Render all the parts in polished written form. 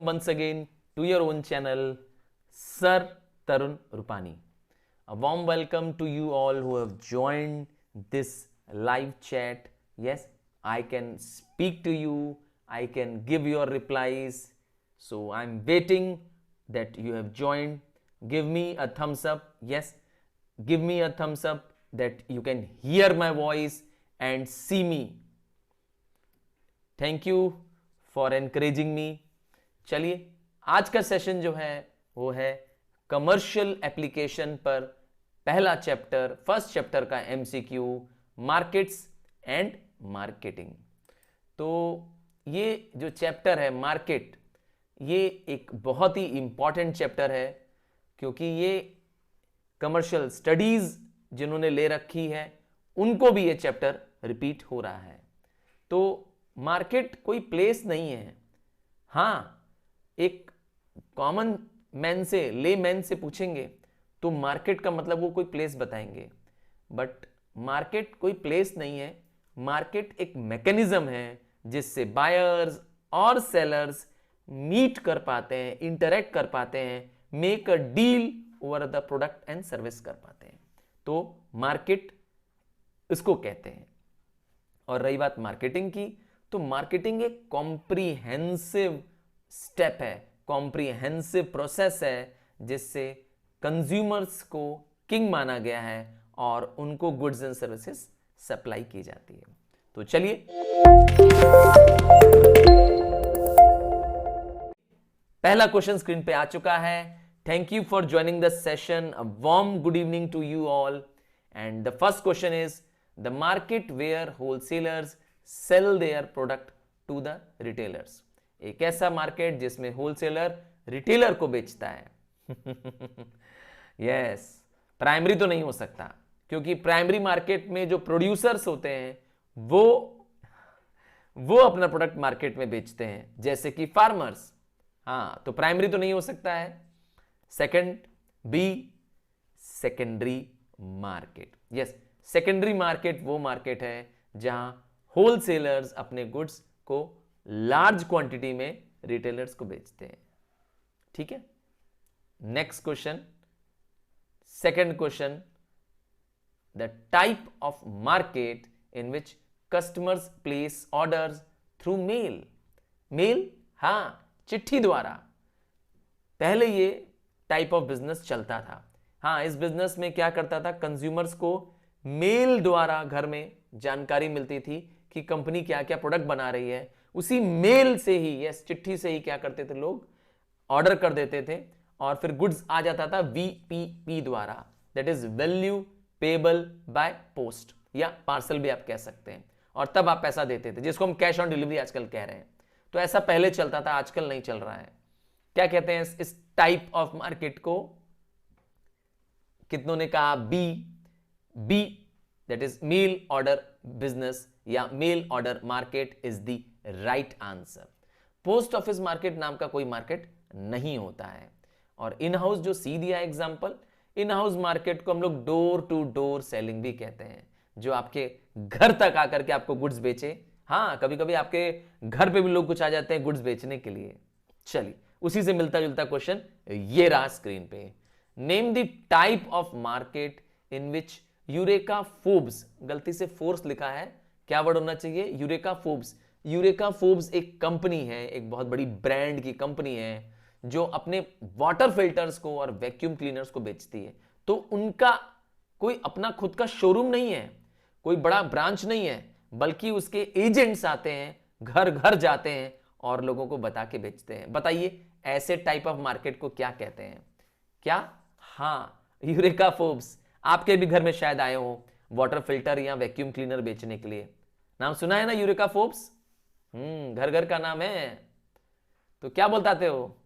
Once again to your own channel, Sir Tarun Rupani. A warm welcome to you all who have joined this live chat. Yes, I can speak to you, I can give your replies. So I'm waiting that you have joined. Give me a thumbs up. Yes, give me a thumbs up that you can hear my voice and see me. Thank you for encouraging me. चलिए आज का session जो है वो है commercial application पर पहला chapter, first chapter का एमसीक्यू, मार्केट्स एंड मार्केटिंग। तो ये जो चैप्टर है मार्केट, ये एक बहुत ही इंपॉर्टेंट चैप्टर है क्योंकि ये कमर्शियल स्टडीज जिन्होंने ले रखी है उनको भी ये चैप्टर रिपीट हो रहा है। तो मार्केट कोई प्लेस नहीं है। हाँ, एक कॉमन मैन से, ले मैन से पूछेंगे तो मार्केट का मतलब वो कोई प्लेस बताएंगे, बट मार्केट कोई प्लेस नहीं है। मार्केट एक मैकेनिज्म है जिससे बायर्स और सेलर्स मीट कर पाते हैं, इंटरेक्ट कर पाते हैं, make a deal over the product and service कर पाते हैं। तो मार्केट इसको कहते हैं। और रही बात मार्केटिंग की, तो मार्केटिंग एक कॉम्प्रिहेंसिव स्टेप है, कॉम्प्रिहेंसिव प्रोसेस है जिससे कंज्यूमर्स को किंग माना गया है और उनको गुड्स एंड सर्विसेज सप्लाई की जाती है। तो चलिए पहला क्वेश्चन स्क्रीन पे आ चुका है। Thank you for joining the session. A warm good evening to you all. And the first question is the market where wholesalers sell their product to the retailers. एक ऐसा मार्केट जिसमें wholesaler retailer को बेचता है। Yes, primary तो नहीं हो सकता क्योंकि प्राइमरी मार्केट में जो प्रोड्यूसर्स होते हैं वो अपना प्रोडक्ट मार्केट में बेचते हैं, जैसे कि फार्मर्स। हाँ, तो प्राइमरी तो नहीं हो सकता है। Second B, secondary market. Yes, secondary market वो मार्केट है जहां होलसेलर्स अपने गुड्स को लार्ज क्वांटिटी में रिटेलर्स को बेचते हैं। ठीक है, next question, second question, the type of market in which customers place orders through mail. Mail, हाँ, चिट्ठी द्वारा। पहले ये टाइप ऑफ बिजनेस चलता था। हाँ, इस बिजनेस में क्या करता था, कंज्यूमर्स को मेल द्वारा घर में जानकारी मिलती थी कि कंपनी क्या क्या प्रोडक्ट बना रही है। उसी मेल से ही, यस, चिट्ठी से ही क्या करते थे लोग, ऑर्डर कर देते थे और फिर गुड्स आ जाता था वीपीपी द्वारा, that is value payable by post, या पार्सल भी आप कह सकते हैं। और तब आप पैसा देते थे, जिसको हम कैश ऑन डिलीवरी आजकल कह रहे हैं। तो ऐसा पहले चलता था, आजकल नहीं चल रहा है। क्या कहते हैं इस टाइप ऑफ मार्केट को? कितनों ने कहा B, that is mail order business या mail order market is the right answer. Post office market नाम का कोई मार्केट नहीं होता है। और इन हाउस जो सी दिया एग्जांपल, इन हाउस मार्केट को हम लोग डोर टू डोर सेलिंग भी कहते हैं, जो आपके घर तक आकर के आपको गुड्स बेचे। हाँ, कभी कभी आपके घर पे भी लोग कुछ आ जाते हैं गुड्स बेचने के लिए। चलिए, उसी से मिलता जुलता क्वेश्चन ये रहा स्क्रीन पे। Name the type of market in which eureka Forbes, गलती से फोर्स लिखा है, क्या वर्ड होना चाहिए, यूरेका फोर्ब्स। यूरेका फोर्ब्स एक कंपनी है, एक बहुत बड़ी ब्रांड की कंपनी है जो अपने वाटर फिल्टर्स को और वैक्यूम क्लीनर्स को बेचती है। तो उनका कोई अपना खुद का शोरूम नहीं है, कोई बड़ा ब्रांच नहीं है, बल्कि उसके एजेंट्स आते हैं, घर घर जाते हैं और लोगों को बता के बेचते हैं। बताइए ऐसे टाइप ऑफ मार्केट को क्या कहते हैं? क्या? हाँ, यूरेका फोर्ब्स। आपके भी घर में शायद आए हो वाटर फिल्टर या वैक्यूम क्लीनर बेचने के लिए। नाम सुना है ना यूरेका फोर्ब्स? घर घर का नाम है। तो क्या बोलते हो?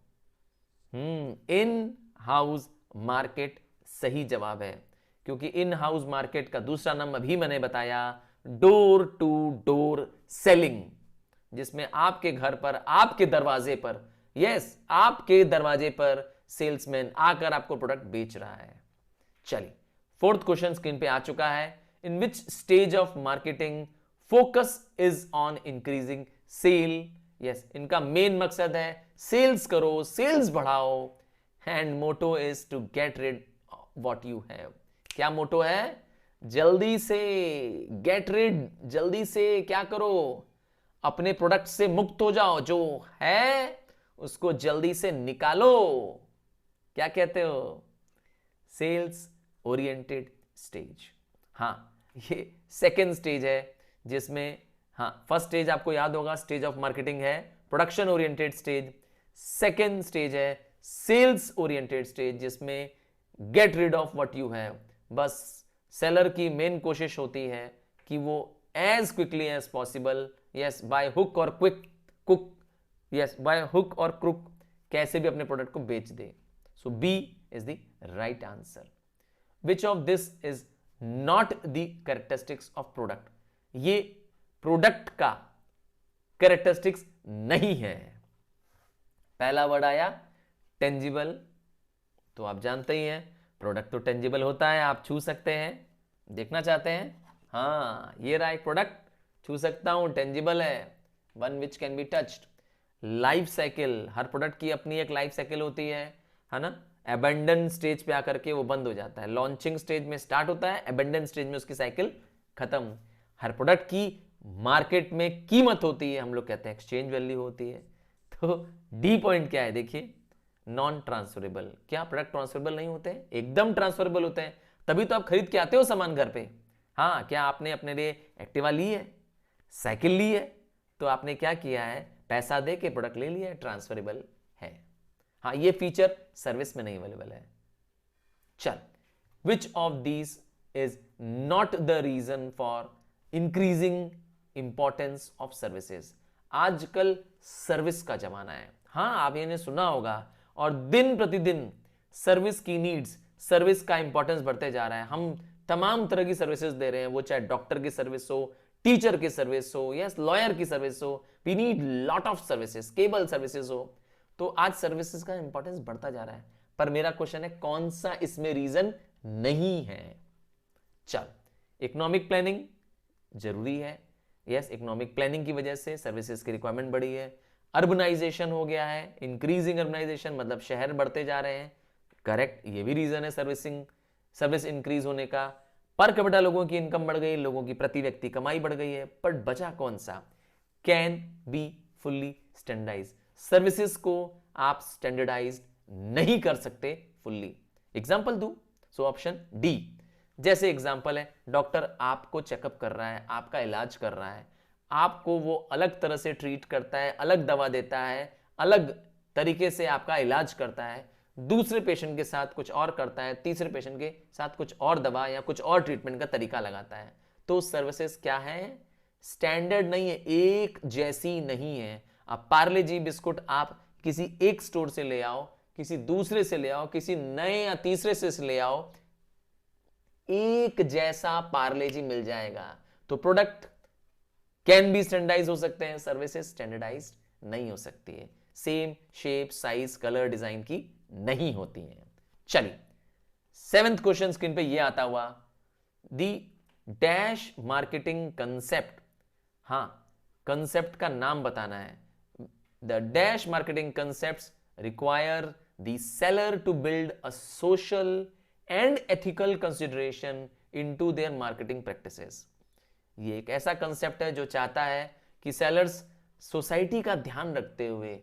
इन हाउस मार्केट सही जवाब है, क्योंकि इन हाउस मार्केट का दूसरा नाम अभी मैंने बताया, डोर टू डोर सेलिंग, जिसमें आपके घर पर, आपके दरवाजे पर, यस, आपके दरवाजे पर सेल्समैन आकर आपको प्रोडक्ट बेच रहा है। चलिए, फोर्थ क्वेश्चन स्क्रीन पे आ चुका है। In which stage of marketing focus is on increasing sale. Yes, इनका मेन मकसद है सेल्स करो, सेल्स बढ़ाओ, and motto is to get rid what you have. क्या मोटो है? जल्दी से गेट रिड, जल्दी से क्या करो, अपने प्रोडक्ट से मुक्त हो जाओ, जो है उसको जल्दी से निकालो। क्या कहते हो? Sales oriented stage. हाँ, ये सेकेंड स्टेज है जिसमें, हाँ, फर्स्ट स्टेज आपको याद होगा, स्टेज ऑफ मार्केटिंग है production oriented stage. Second stage है सेल्स ओरिएंटेड स्टेज, जिसमें get rid of what you have. बस सेलर की मेन कोशिश होती है कि वो as quickly as possible, yes, by hook और कुक, यस, बाय हुक और क्रुक, कैसे भी अपने प्रोडक्ट को बेच दे। So B is the right answer. Which of this is not the characteristics of product? ये प्रोडक्ट का कैरेक्टरिस्टिक्स नहीं है। पहला वर्ड आया टेंजिबल, तो आप जानते ही हैं प्रोडक्ट तो टेंजिबल होता है, आप छू सकते हैं, देखना चाहते हैं? हाँ, ये रहा एक प्रोडक्ट, छू सकता हूं, टेंजिबल है, one which can be touched. Life cycle, her product की अपनी एक लाइफ साइकिल होती है ना? एबंडन स्टेज पे आकर के वो बंद हो जाता है, लॉन्चिंग स्टेज में स्टार्ट होता है, एबंडन स्टेज में उसकी साइकिल खत्म। हर प्रोडक्ट की मार्केट में कीमत होती है, हम लोग कहते हैं एक्सचेंज वैल्यू होती है। तो डी पॉइंट क्या है? देखिए, नॉन ट्रांसफरेबल। क्या प्रोडक्ट ट्रांसफरेबल नहीं होते? एकदम ट्रांसफरेबल होते हैं, तभी तो आप खरीद के आते हो सामान घर पे। हाँ, क्या आपने अपने लिए एक्टिवा ली है, साइकिल ली है, तो आपने क्या किया है, पैसा दे के प्रोडक्ट ले लिया है, ट्रांसफरेबल है। हाँ, ये फीचर सर्विस में नहीं अवेलेबल है। चल, which of these is not the reason for increasing importance of services? आजकल सर्विस का जमाना है, हाँ, आप ये सुना होगा, और दिन प्रतिदिन सर्विस की नीड्स, सर्विस का इंपॉर्टेंस बढ़ते जा रहा है। हम तमाम तरह की सर्विसेज दे रहे हैं, वो चाहे डॉक्टर की सर्विस हो, टीचर की सर्विस हो, यस, लॉयर की सर्विस हो, we need lot of services, cable services हो। तो आज सर्विसेज का इंपॉर्टेंस बढ़ता जा रहा है, पर मेरा क्वेश्चन है कौन सा इसमें रीजन नहीं है? चल, इकोनॉमिक प्लानिंग जरूरी है, यस, इकोनॉमिक प्लानिंग की वजह से सर्विसेज की रिक्वायरमेंट बढ़ी है। अर्बनाइजेशन हो गया है, इंक्रीजिंग अर्बनाइजेशन, मतलब शहर बढ़ते जा रहे हैं, करेक्ट, ये भी रीजन है सर्विस इंक्रीज होने का। पर कैपिटा लोगों की इनकम बढ़ गई, लोगों की प्रति व्यक्ति कमाई बढ़ गई है, पर बचा कौन सा? Can be fully standardize. Services को आप स्टैंडर्डाइज नहीं कर सकते फुल्ली। एग्जांपल दूं? So option D. जैसे एग्जांपल है, डॉक्टर आपको चेकअप कर रहा है, आपका इलाज कर रहा है, आपको वो अलग तरह से ट्रीट करता है, अलग दवा देता है, अलग तरीके से आपका इलाज करता है, दूसरे पेशेंट के साथ कुछ और करता है, तीसरे पेशेंट के साथ कुछ और दवा या कुछ और ट्रीटमेंट का तरीका लगाता है। तो सर्विसेज क्या है? स्टैंडर्ड नहीं है, एक जैसी नहीं है। अब पार्ले जी बिस्कुट आप किसी एक स्टोर से ले आओ, किसी दूसरे से ले आओ, किसी नए या तीसरे से ले आओ, एक जैसा पार्ले जी मिल जाएगा। तो प्रोडक्ट कैन बी स्टैंडर्डाइज हो सकते हैं, सर्विसेज स्टैंडर्डाइज नहीं हो सकती है, same shape, size, colour, design की नहीं होती हैं। चलिए, 7th क्वेश्चन स्क्रीन पे ये आता हुआ, दी डैश मार्केटिंग कंसेप्ट। हाँ, कंसेप्ट का नाम बताना है। The dash marketing concepts require the seller to build a social and ethical consideration into their marketing practices. ये एक ऐसा कंसेप्ट है जो चाहता है कि सेलर्स सोसाइटी का ध्यान रखते हुए,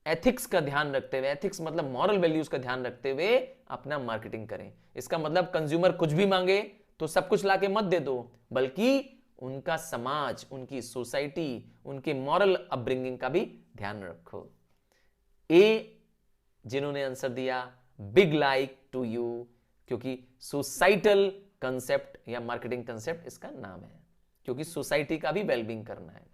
एथिक्स का ध्यान रखते हुए, एथिक्स मतलब मॉरल वैल्यूज का ध्यान रखते हुए अपना मार्केटिंग करें। इसका मतलब कंज्यूमर कुछ भी मांगे तो सब कुछ लाके मत दे दो, बल्कि उनका समाज, उनकी सोसाइटी, उनके मॉरल अपब्रिंगिंग का भी ध्यान रखो। ए जिन्होंने आंसर दिया, बिग लाइक टू यू, क्योंकि सोसाइटल कंसेप्ट या मार्केटिंग कंसेप्ट इसका नाम है, क्योंकि सोसाइटी का भी वेलबींग करना है।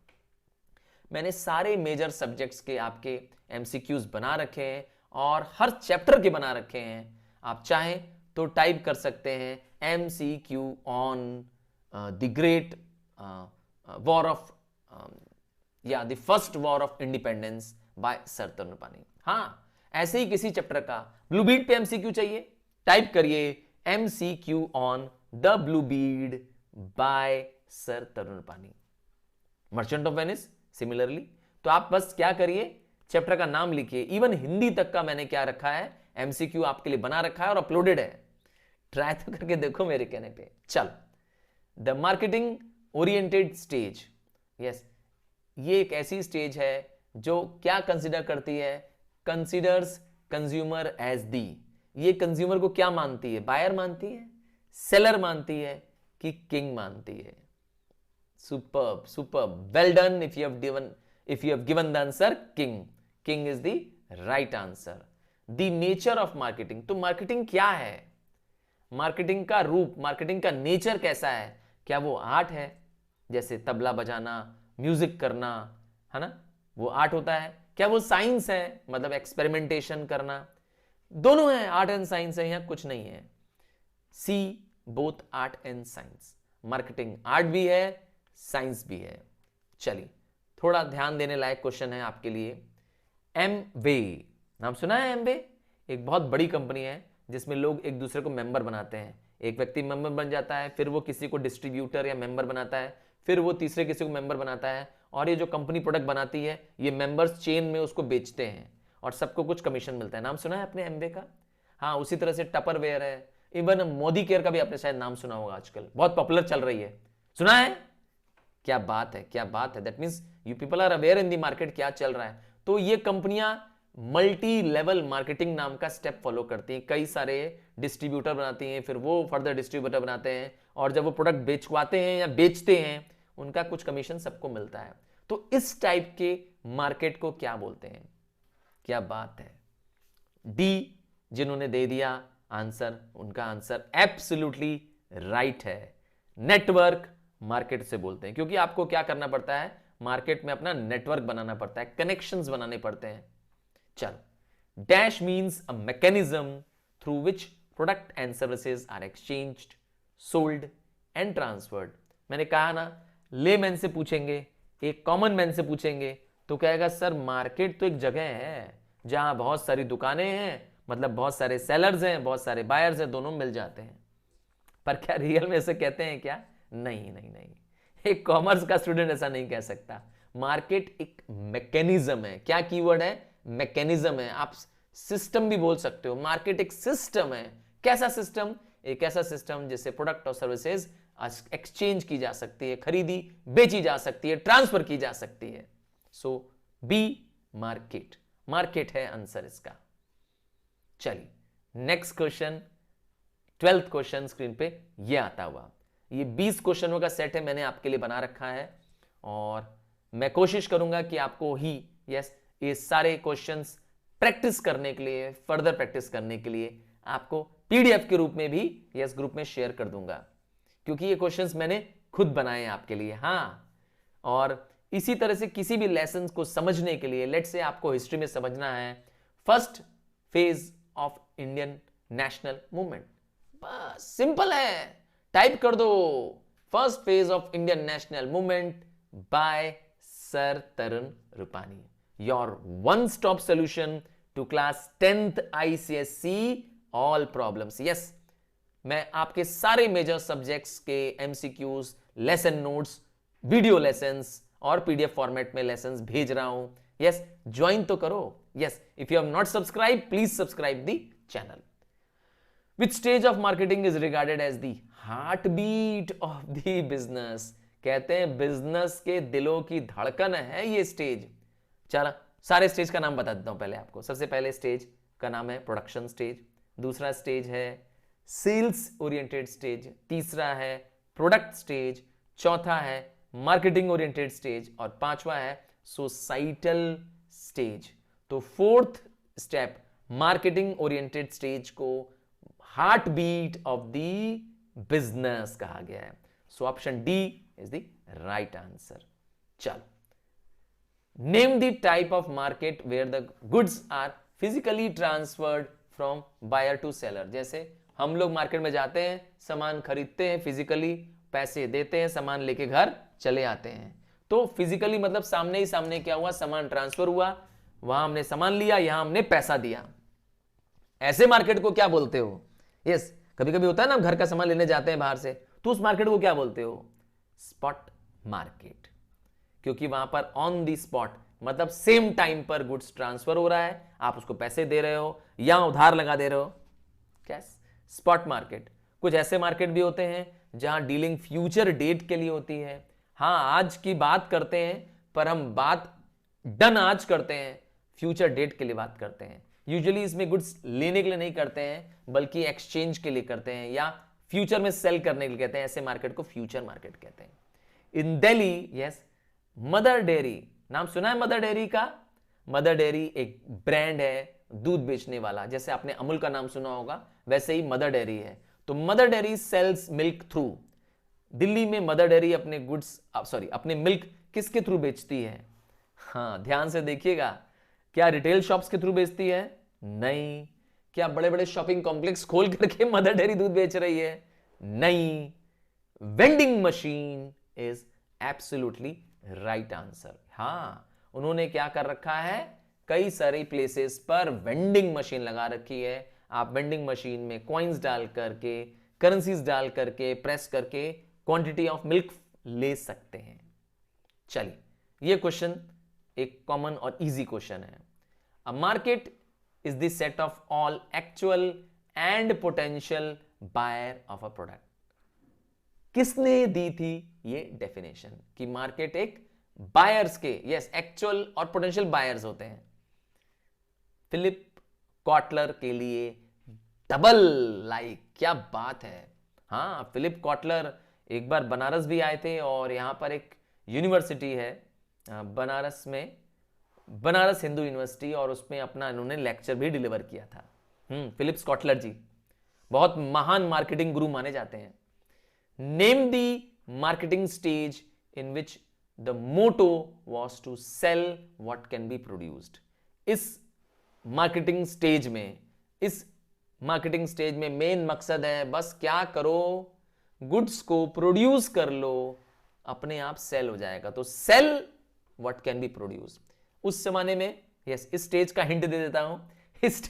मैंने सारे मेजर सब्जेक्ट्स के आपके एमसीक्यूज बना रखे हैं और हर चैप्टर के बना रखे हैं। आप चाहें तो टाइप कर सकते हैं MCQ on the great war of या the first war of independence by sir Tarunpani. हाँ, ऐसे ही किसी चैप्टर का ब्लू बीड पे एमसीक्यू चाहिए, टाइप करिए MCQ on the blue bead by sir Tarunpani. Merchant of Venice similarly. तो आप बस क्या करिए, चैप्टर का नाम लिखिए। इवन हिंदी तक का मैंने क्या रखा है, एमसीक्यू आपके लिए बना रखा है और अपलोडेड है, ट्राई तो करके देखो मेरे कहने पे। चल, the marketing oriented stage, yes, ये एक ऐसी स्टेज है जो क्या कंसीडर करती है, कंसीडर्स कंज्यूमर एज दी, ये कंज्यूमर को क्या मानती है, बायर मानती है, सेलर मानती है कि किंग मानती है। Superb, superb, well done if you have given the answer king. King is the right answer. The nature of marketing, तो मार्केटिंग क्या है, मार्केटिंग का रूप, मार्केटिंग का नेचर कैसा है, क्या वो आर्ट है, जैसे तबला बजाना, म्यूजिक करना, है ना, वो आर्ट होता है, क्या वो साइंस है, मतलब एक्सपेरिमेंटेशन करना, दोनों है, आर्ट एंड साइंस है, यहां कुछ नहीं है। See both art and science, marketing art भी है, साइंस भी है। चलिए, थोड़ा ध्यान देने लायक क्वेश्चन है आपके लिए। एमवे, नाम सुना है एमवे? एक बहुत बड़ी कंपनी है जिसमें लोग एक दूसरे को मेंबर बनाते हैं। एक व्यक्ति मेंबर बन जाता है, फिर वो किसी को डिस्ट्रीब्यूटर या मेंबर बनाता है, फिर वो तीसरे किसी को मेंबर बनाता है, और ये जो कंपनी प्रोडक्ट बनाती है ये मेंबर्स चेन में उसको बेचते हैं और सबको कुछ कमीशन मिलता है। नाम सुना है अपने एमवे का? हाँ, उसी तरह से टपरवेयर है, इवन मोदी केयर का भी आपने शायद नाम सुना होगा, आजकल बहुत पॉपुलर चल रही है, सुना है? क्या बात है, क्या बात है। That means you people are aware in the market क्या चल रहा है। तो ये कंपनियां मल्टी लेवल मार्केटिंग नाम का स्टेप फॉलो करती हैं, कई सारे डिस्ट्रीब्यूटर बनाती हैं, फिर वो फर्दर डिस्ट्रीब्यूटर बनाते हैं, और जब वो प्रोडक्ट बेचवाते हैं या बेचते हैं उनका कुछ कमीशन सबको मिलता है। तो इस टाइप के मार्केट को क्या बोलते हैं? क्या बात है। डी जिन्होंने दे दिया आंसर, उनका आंसर एब्सोल्युटली राइट है। नेटवर्क मार्केट से बोलते हैं, क्योंकि आपको क्या करना पड़ता है, मार्केट में अपना नेटवर्क बनाना पड़ता है, कनेक्शंस बनाने पड़ते हैं। चल, dash means a mechanism through which product and services are exchanged, sold and transferred. मैंने कहा ना, लेमैन से पूछेंगे, एक कॉमन मैन से पूछेंगे तो कहेगा सर मार्केट तो एक जगह है जहां बहुत सारी दुकानें हैं, मतलब बहुत सारे सेलर्स हैं, बहुत सारे बायर्स हैं, दोनों मिल जाते हैं। पर क्या रियल में ऐसे कहते हैं क्या? नहीं नहीं नहीं, एक कॉमर्स का स्टूडेंट ऐसा नहीं कह सकता। मार्केट एक मैकेनिज्म है। क्या कीवर्ड है? मैकेनिज्म है। आप सिस्टम भी बोल सकते हो। मार्केट एक सिस्टम है। कैसा सिस्टम? एक ऐसा सिस्टम जिससे प्रोडक्ट और सर्विसेज एक्सचेंज की जा सकती है, खरीदी बेची जा सकती है, ट्रांसफर की जा सकती है। सो बी मार्केट, मार्केट है आंसर इसका। चलिए, next question, 12th question screen पे ये आता हुआ। ये 20 क्वेश्चनों का सेट है, मैंने आपके लिए बना रखा है, और मैं कोशिश करूंगा कि आपको ही ये सारे क्वेश्चंस प्रैक्टिस करने के लिए, फर्दर प्रैक्टिस करने के लिए आपको पीडीएफ के रूप में भी ग्रुप में शेयर कर दूंगा, क्योंकि ये क्वेश्चंस मैंने खुद बनाए हैं आपके लिए। हाँ, और इसी तरह से किसी भी लेसन को समझने के लिए, लेट्स से आपको हिस्ट्री में समझना है first phase of Indian national movement, बस सिंपल है, टाइप कर दो first phase of Indian national movement by sir Tarun Rupani, your one stop solution to class 10th ICSE all problems. Yes, मैं आपके सारे मेजर सब्जेक्ट्स के MCQs, lesson notes, video lessons और PDF format में लेसन्स भेज रहा हूं। यस, ज्वाइन तो करो। Yes, if you have not subscribe, please subscribe the channel. Which stage of marketing is regarded as the heartbeat of the business? कहते हैं business के दिलों की धड़कन है ये स्टेज। चलो, सारे स्टेज का नाम बता देता हूं पहले आपको। सबसे पहले स्टेज का नाम है प्रोडक्शन स्टेज, दूसरा स्टेज है सेल्स ओरिएंटेड स्टेज, तीसरा है प्रोडक्ट स्टेज, चौथा है मार्केटिंग ओरिएंटेड स्टेज, और पांचवा है सोसाइटल स्टेज। तो fourth step marketing oriented stage को heart beat of the business कहा गया है। So option D is the right answer. चलो, name the type of market where the goods are physically transferred from buyer to seller. जैसे हम लोग market में जाते हैं, सामान खरीदते हैं, फिजिकली पैसे देते हैं, सामान लेके घर चले आते हैं। तो फिजिकली मतलब सामने ही सामने क्या हुआ, सामान ट्रांसफर हुआ, वहां हमने सामान लिया, यहां हमने पैसा दिया। ऐसे मार्केट को क्या बोलते हो? यस, कभी कभी होता है ना, घर का सामान लेने जाते हैं बाहर से, तो उस मार्केट को क्या बोलते हो? स्पॉट मार्केट, क्योंकि वहां पर ऑन द स्पॉट मतलब सेम टाइम पर गुड्स ट्रांसफर हो रहा है, आप उसको पैसे दे रहे हो या उधार लगा दे रहे हो। कैश स्पॉट मार्केट, कुछ ऐसे मार्केट भी होते हैं जहां डीलिंग फ्यूचर डेट के लिए होती है। हां, आज की बात करते हैं पर हम बात डन आज करते हैं, फ्यूचर डेट के लिए बात करते हैं। यूजुअली इसमें गुड्स लेने के लिए नहीं करते हैं बल्कि एक्सचेंज के लिए करते हैं या फ्यूचर में सेल करने के लिए कहते हैं। ऐसे मार्केट को फ्यूचर मार्केट कहते हैं। इन दिल्ली, यस, मदर डेयरी, नाम सुना है मदर डेयरी का? मदर डेयरी एक ब्रांड है दूध बेचने वाला, जैसे आपने अमूल का नाम सुना होगा वैसे ही मदर डेयरी है। तो Mother Dairy sells milk through, Delhi में मदर डेयरी अपने गुड्स अपने मिल्क किसके थ्रू बेचती है? हाँ, ध्यान से देखिएगा, क्या रिटेल शॉप्स के थ्रू बेचती है? नहीं। क्या बड़े बड़े शॉपिंग कॉम्प्लेक्स खोल करके मदर डेयरी दूध बेच रही है? नहीं। Vending machine is absolutely right answer. हां, उन्होंने क्या कर रखा है, कई सारे प्लेसेस पर वेंडिंग मशीन लगा रखी है। आप वेंडिंग मशीन में कॉइन्स डाल करके, करेंसीज डाल करके, प्रेस करके क्वांटिटी ऑफ मिल्क ले सकते हैं। चलिए, यह क्वेश्चन एक कॉमन और इजी क्वेश्चन है। A market is the set of all actual and potential buyer of a product. किसने दी थी ये डेफिनेशन कि मार्केट एक बायर्स के, यस, एक्चुअल और पोटेंशियल बायर्स होते हैं। फिलिप कॉटलर के लिए डबल लाइक, क्या बात है। हां, फिलिप कॉटलर एक बार बनारस भी आए थे और यहां पर एक यूनिवर्सिटी है बनारस में, बनारस हिंदू यूनिवर्सिटी, और उसमें अपना इन्होंने लेक्चर भी डिलीवर किया था। फिलिप कॉटलर जी बहुत महान मार्केटिंग गुरु माने जाते हैं। Name the marketing stage in which the motto was to sell what can be produced. इस मार्केटिंग स्टेज में मेन मकसद है बस क्या करो, गुड्स को प्रोड्यूस कर लो, अपने आप सेल हो जाएगा। तो sell what can be produce. उस जमाने में, यस, इस स्टेज का हिंट दे देता हूं, इस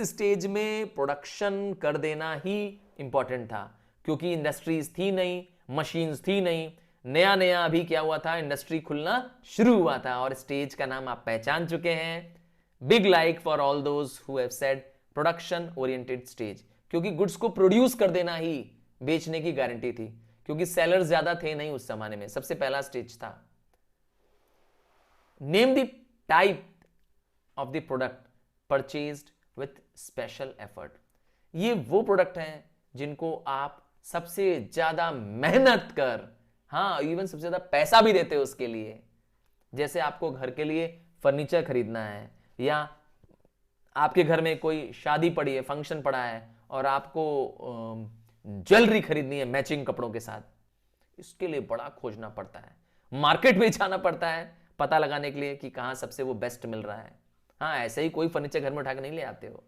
स्टेज में प्रोडक्शन कर देना ही इंपॉर्टेंट था, क्योंकि इंडस्ट्रीज थी नहीं, मशीन्स थी नहीं, नया नया अभी क्या हुआ था, इंडस्ट्री खुलना शुरू हुआ था। और स्टेज का नाम आप पहचान चुके हैं, big like for all those who have said production oriented stage, क्योंकि गुड्स को प्रोड्यूस कर देना ही बेचने की गारंटी थी, क्योंकि सेलर्स ज्यादा थे नहीं उस जमाने में, सबसे पहला स्टेज था। Name the type of the product purchased with special effort. ये वो प्रोडक्ट हैं जिनको आप सबसे ज्यादा मेहनत कर, हां, इवन सबसे ज्यादा पैसा भी देते हो उसके लिए। जैसे आपको घर के लिए फर्नीचर खरीदना है, या आपके घर में कोई शादी पड़ी है, फंक्शन पड़ा है, और आपको ज्वेलरी खरीदनी है मैचिंग कपड़ों के साथ, इसके लिए बड़ा खोजना पड़ता है, मार्केट में जाना पड़ता है पता लगाने के लिए कि कहां सबसे वो बेस्ट मिल रहा है। हाँ, ऐसे ही कोई फर्नीचर घर में उठा के नहीं ले आते हो।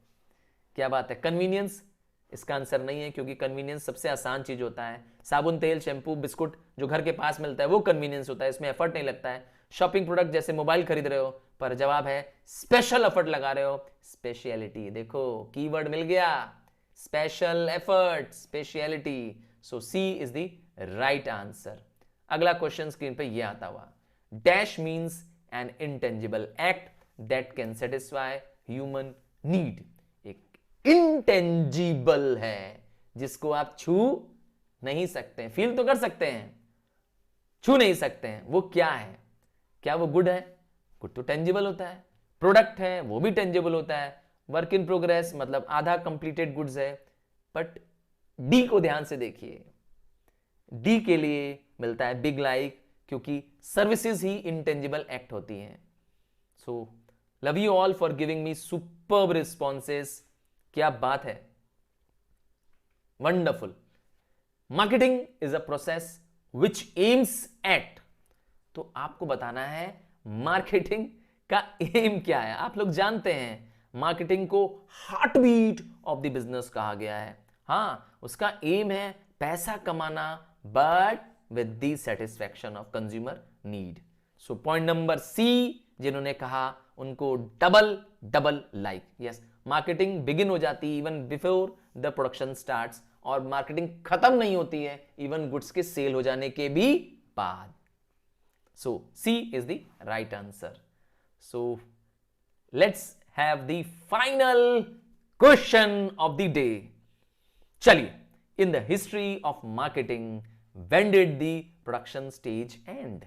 क्या बात है। कन्वीनियंस इसका आंसर नहीं है, क्योंकि कन्वीनियंस सबसे आसान चीज होता है। साबुन, तेल, शैम्पू, बिस्कुट जो घर के पास मिलता है वो कन्वीनियंस होता है, इसमें एफर्ट नहीं लगता है। शॉपिंग प्रोडक्ट जैसे मोबाइल खरीद रहे हो, पर जवाब है स्पेशल एफर्ट लगा रहे हो, स्पेशलिटी। देखो कीवर्ड मिल गया, special effort, speciality. So C is the right answer. अगला क्वेश्चन स्क्रीन पे ये आता हुआ, dash means an intangible act that can satisfy human need. एक इंटेंजिबल है जिसको आप छू नहीं सकते हैं, फील तो कर सकते हैं, छू नहीं सकते हैं। वो क्या है? क्या वो गुड है? गुड तो टेंजिबल होता है। प्रोडक्ट है, वो भी टेंजिबल होता है। वर्क इन प्रोग्रेस मतलब आधा कंप्लीटेड गुड्स है। बट डी को ध्यान से देखिए, डी के लिए मिलता है बिग लाइक, क्योंकि सर्विसेज ही इंटेंजिबल एक्ट होती हैं। So love you all for giving me superb responses. क्या बात है, wonderful. Marketing is a process which aims at, तो आपको बताना है मार्केटिंग का एम क्या है। आप लोग जानते हैं मार्केटिंग को heart beat of the business कहा गया है। हां, उसका एम है पैसा कमाना, but with the satisfaction of consumer need. So point number C जिन्होंने कहा उनको double double like. Yes, marketing begin हो जाती है even before the production starts, और मार्केटिंग खत्म नहीं होती है इवन गुड्स के सेल हो जाने के भी बाद। So C is the right answer. So let's have the final question of the day. चलिए, in the history of marketing, when did the production stage end?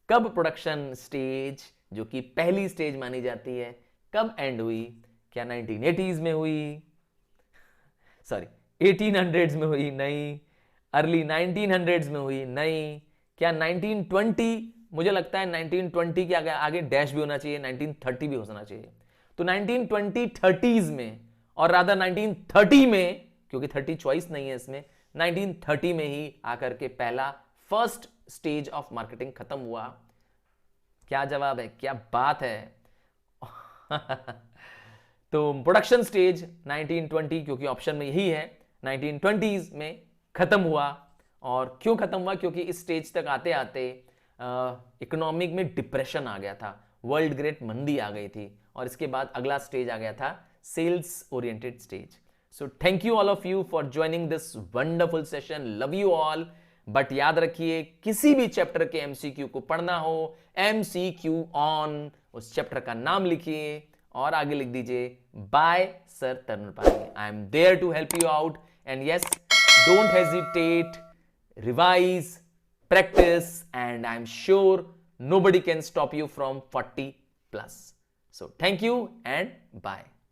कब प्रोडक्शन स्टेज, जो कि पहली स्टेज मानी जाती है, कब एंड हुई? क्या 1980s में हुई? सॉरी, 1800s में हुई? नहीं। अर्ली 1900s में हुई? नहीं। क्या 1920? मुझे लगता है 1920 के आगे डैश भी होना चाहिए, 1930 भी होना चाहिए। तो 1920 30s में, और रादर 1930 में, क्योंकि 30 चॉइस नहीं है इसमें, 1930 में ही आकर के पहला फर्स्ट स्टेज ऑफ मार्केटिंग खत्म हुआ। क्या जवाब है? क्या बात है। तो प्रोडक्शन स्टेज 1920, क्योंकि ऑप्शन में यही है, 1920s में खत्म हुआ। और क्यों खत्म हुआ? क्योंकि इस स्टेज तक आते आते इकोनॉमिक में डिप्रेशन आ गया था, वर्ल्ड ग्रेट मंदी आ गई थी, और इसके बाद अगला स्टेज आ गया था sales oriented stage. So thank you all of you for joining this wonderful session, love you all. But याद रखिए, किसी भी चैप्टर के एमसीक्यू को पढ़ना हो, एमसीक्यू ऑन, उस चैप्टर का नाम लिखिए और आगे लिख दीजिए bye sir Tarun Pani. I am there to help you out, and yes, don't hesitate, revise, practice, and I'm sure nobody can stop you from 40+. So thank you and bye.